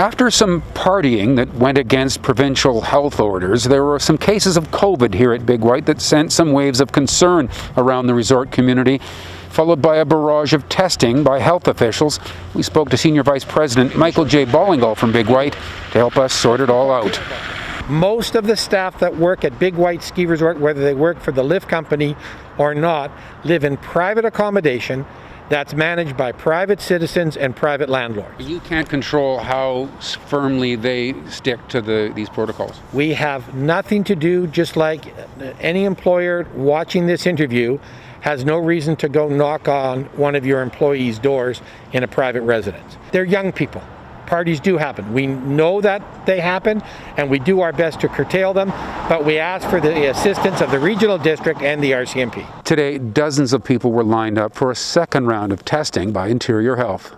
After some partying that went against provincial health orders, there were some cases of COVID here at Big White that sent some waves of concern around the resort community, followed by a barrage of testing by health officials. We spoke to Senior Vice President Michael J. Ballingall from Big White to help us sort it all out. Most of the staff that work at Big White Ski Resort, whether they work for the lift company or not, live in private accommodation that's managed by private citizens and private landlords. You can't control how firmly they stick to these protocols. We have nothing to do, just like any employer watching this interview has no reason to go knock on one of your employees' doors in a private residence. They're young people. Parties do happen. We know that they happen, and we do our best to curtail them, but we ask for the assistance of the regional district and the RCMP. Today, dozens of people were lined up for a second round of testing by Interior Health.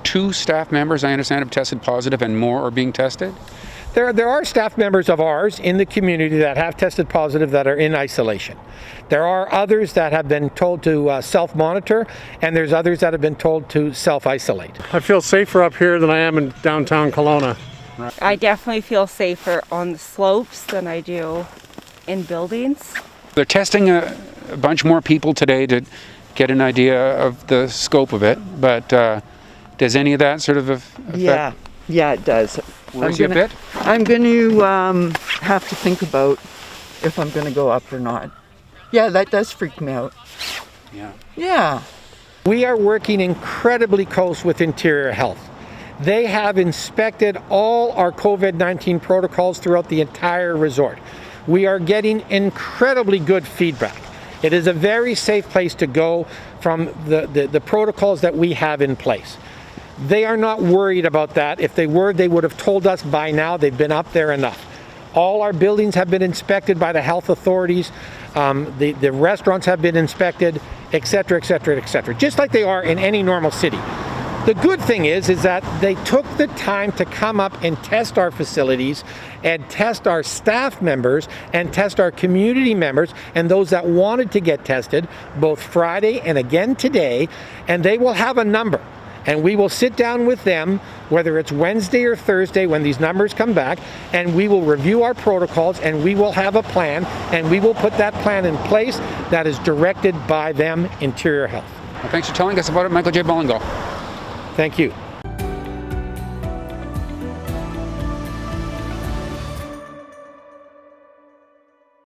2 staff members, I understand, have tested positive, and more are being tested? There are staff members of ours in the community that have tested positive that are in isolation. There are others that have been told to self-monitor, and there's others that have been told to self-isolate. I feel safer up here than I am in downtown Kelowna. I definitely feel safer on the slopes than I do in buildings. They're testing a bunch more people today to get an idea of the scope of it, but does any of that sort of affect? Yeah, it does. Worries you a bit? I'm going to have to think about if I'm going to go up or not. Yeah, that does freak me out. Yeah. We are working incredibly close with Interior Health. They have inspected all our COVID-19 protocols throughout the entire resort. We are getting incredibly good feedback. It is a very safe place to go from the protocols that we have in place. They are not worried about that. If they were, they would have told us by now. They've been up there enough. All our buildings have been inspected by the health authorities. The restaurants have been inspected, et cetera, et cetera, et cetera, just like they are in any normal city. The good thing is that they took the time to come up and test our facilities and test our staff members and test our community members and those that wanted to get tested, both Friday and again today, and they will have a number. And we will sit down with them, whether it's Wednesday or Thursday when these numbers come back, and we will review our protocols, and we will have a plan, and we will put that plan in place that is directed by them, Interior Health. Well, thanks for telling us about it, Michael J. Ballingall. Thank you.